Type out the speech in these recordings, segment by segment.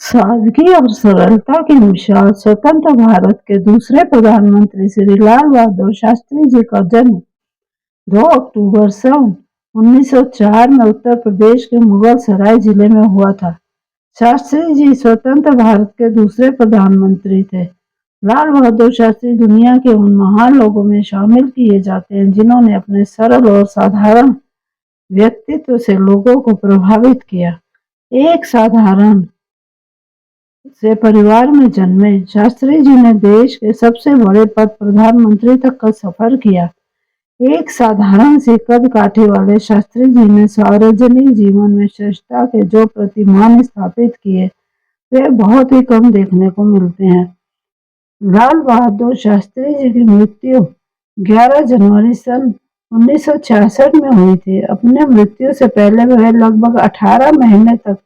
सादगी और सरलता की मिसाल स्वतंत्र भारत के दूसरे प्रधानमंत्री श्री लाल बहादुर शास्त्री जी का जन्म 2 अक्टूबर सन 1904 में उत्तर प्रदेश के मुगल सराय जिले में हुआ था। शास्त्री जी स्वतंत्र भारत के दूसरे प्रधानमंत्री थे। लाल बहादुर शास्त्री दुनिया के उन महान लोगों में शामिल किए जाते हैं जिन्होंने अपने सरल और साधारण व्यक्तित्व से लोगों को प्रभावित किया। एक साधारण से परिवार में जन्मे, शास्त्री जी ने देश के सबसे बड़े पद प्रधानमंत्री तक का सफर किया। एक साधारण सी कद-काठी वाले शास्त्री जी ने सार्वजनिक जीवन में श्रेष्ठता के जो प्रतिमान स्थापित किए, वे बहुत ही कम देखने को मिलते हैं। लाल बहादुर शास्त्री जी की मृत्यु 11 जनवरी सन 1966 में हुई थी। अपने मृत्यु से पहले वह लगभग 18 महीने तक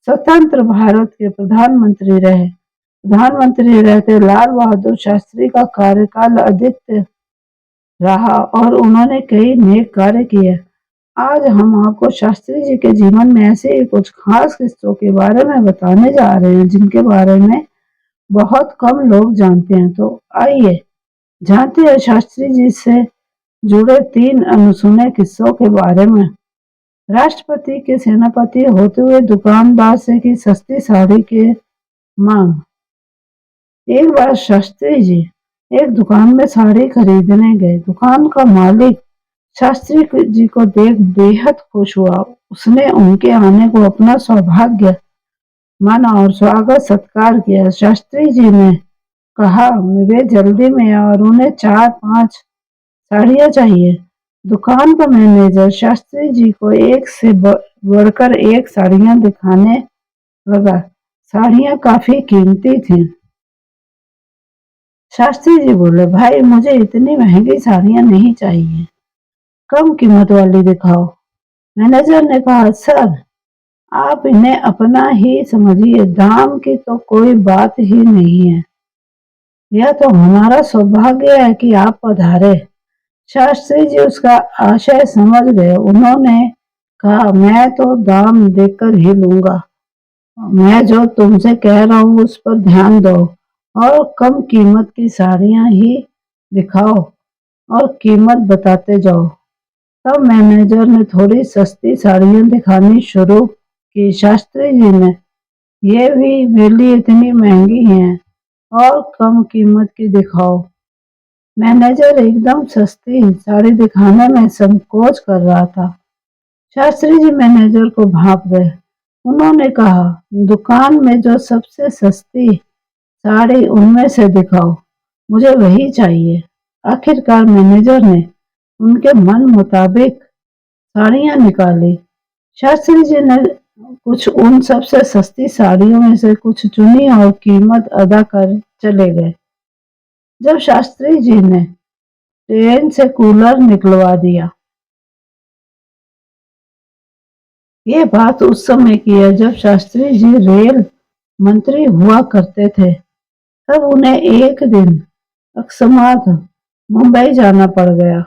स्वतंत्र भारत के प्रधानमंत्री रहे। प्रधानमंत्री रहते लाल बहादुर शास्त्री का कार्यकाल अधिक रहा और उन्होंने कई नेक कार्य किए। आज हम आपको शास्त्री जी के जीवन में ऐसे ही कुछ खास किस्सों के बारे में बताने जा रहे हैं जिनके बारे में बहुत कम लोग जानते हैं। तो आइए जानते हैं शास्त्री जी से जुड़े 3 अनसुने किस्सों के बारे में। राष्ट्रपति के सेनापति होते हुए दुकानदार से की सस्ती साड़ी की मांग। एक बार शास्त्री जी एक दुकान में साड़ी खरीदने गए। दुकान का मालिक शास्त्री जी को देख बेहद खुश हुआ। उसने उनके आने को अपना सौभाग्य माना और स्वागत सत्कार किया। शास्त्री जी ने कहा वे जल्दी में और उन्हें 4-5 साड़ियां चाहिए। दुकान का मैनेजर शास्त्री जी को एक से बढ़कर एक साड़ियां दिखाने लगा। साड़ियां काफी कीमती थीं। शास्त्री जी बोले, भाई मुझे इतनी महंगी साड़ियां नहीं चाहिए, कम कीमत वाली दिखाओ। मैनेजर ने कहा, सर आप इन्हें अपना ही समझिए, दाम की तो कोई बात ही नहीं है। यह तो हमारा सौभाग्य है कि आप पधारे। शास्त्री जी उसका आशय समझ गए। उन्होंने कहा, मैं तो दाम देखकर ही लूंगा। मैं जो तुमसे कह रहा हूँ उस पर ध्यान दो और कम कीमत की साड़ियां ही दिखाओ और कीमत बताते जाओ। तब मैनेजर ने थोड़ी सस्ती साड़ियां दिखानी शुरू की। शास्त्री जी ने, ये भी मेरे लिए इतनी महंगी हैं और कम कीमत की दिखाओ। मैनेजर एकदम सस्ती साड़ी दिखाने में संकोच कर रहा था। शास्त्री जी मैनेजर को भाप गए। उन्होंने कहा, दुकान में जो सबसे सस्ती साड़ी उनमें से दिखाओ, मुझे वही चाहिए। आखिरकार मैनेजर ने उनके मन मुताबिक साड़ियां निकाली। शास्त्री जी ने कुछ उन सबसे सस्ती साड़ियों में से कुछ चुनी और कीमत अदा कर चले गए। जब शास्त्री जी ने ट्रेन से कूलर निकलवा दिया। ये बात उस समय की है जब शास्त्री जी रेल मंत्री हुआ करते थे। तब उन्हें एक दिन अकस्मात मुंबई जाना पड़ गया।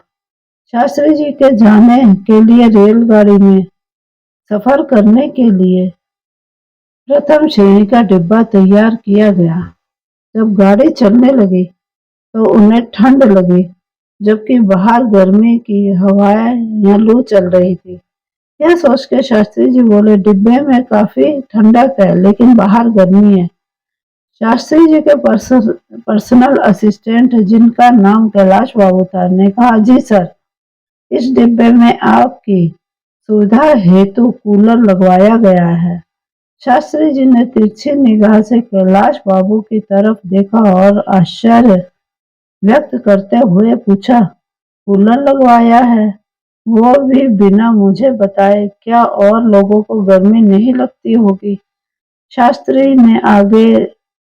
शास्त्री जी के जाने के लिए रेलगाड़ी में सफर करने के लिए प्रथम श्रेणी का डिब्बा तैयार किया गया। जब गाड़ी चलने लगी तो उन्हें ठंड लगी, जबकि बाहर गर्मी की हवाएं या लू चल रही थी। यह सोच के शास्त्री जी बोले, डिब्बे में काफी ठंडक है लेकिन बाहर गर्मी है। शास्त्री जी के पर्सनल असिस्टेंट, जिनका नाम कैलाश बाबू था, ने कहा, जी सर, इस डिब्बे में आपकी सुविधा हेतु कूलर लगवाया गया है। शास्त्री जी ने तिरछी निगाह से कैलाश बाबू की तरफ देखा और आश्चर्य व्यक्त करते हुए पूछा, कूलर लगवाया है? वो भी बिना मुझे बताए? क्या और लोगों को गर्मी नहीं लगती होगी? शास्त्री ने आगे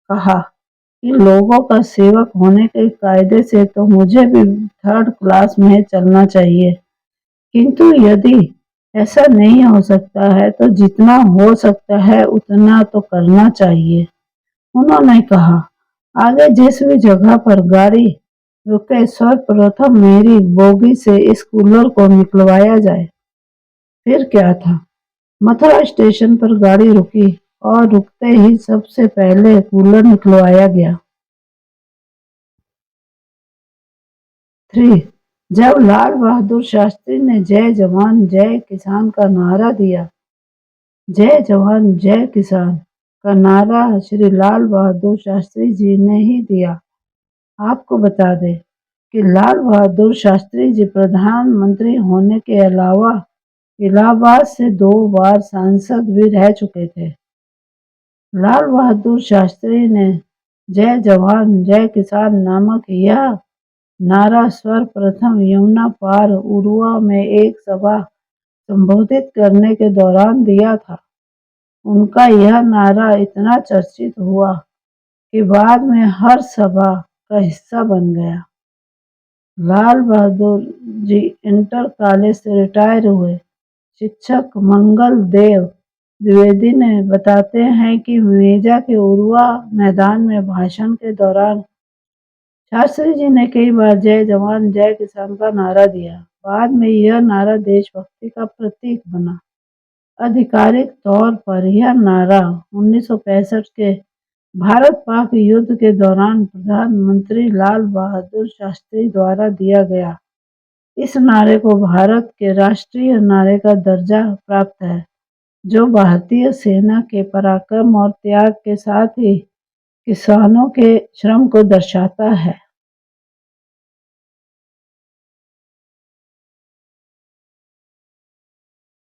कहा कि लोगों का सेवक होने के कायदे से तो मुझे भी 3rd क्लास में चलना चाहिए, किंतु यदि ऐसा नहीं हो सकता है तो जितना हो सकता है उतना तो करना चाहिए। उन्होंने कहा, आगे जिस भी जगह पर गाड़ी रुके सर्वप्रथम मेरी बोगी से इस कूलर को निकलवाया जाए। फिर क्या था, मथुरा स्टेशन पर गाड़ी रुकी और रुकते ही सबसे पहले कूलर निकलवाया गया। 3 जब लाल बहादुर शास्त्री ने जय जवान जय किसान का नारा दिया, जय जवान जय किसान का नारा श्री लाल बहादुर शास्त्री जी ने ही दिया। आपको बता दें कि लाल बहादुर शास्त्री जी प्रधानमंत्री होने के अलावा इलाहाबाद से 2 बार सांसद भी रह चुके थे। लाल बहादुर शास्त्री ने जय जवान जय किसान नामक यह नारा सर्वप्रथम यमुना पार उरुआ में एक सभा संबोधित करने के दौरान दिया था। उनका यह नारा इतना चर्चित हुआ कि बाद में हर सभा का हिस्सा बन गया। लाल बहादुर जी इंटर कॉलेज से रिटायर हुए। शिक्षक मंगल देव द्विवेदी ने बताते हैं कि मेजा के उरुआ मैदान में भाषण के दौरान शास्त्री जी ने कई बार जय जवान जय किसान का नारा दिया। बाद में यह नारा देशभक्ति का प्रतीक बना। आधिकारिक तौर पर यह नारा 1965 के भारत-पाक युद्ध के दौरान प्रधानमंत्री लाल बहादुर शास्त्री द्वारा दिया गया। इस नारे को भारत के राष्ट्रीय नारे का दर्जा प्राप्त है, जो भारतीय सेना के पराक्रम और त्याग के साथ ही किसानों के श्रम को दर्शाता है।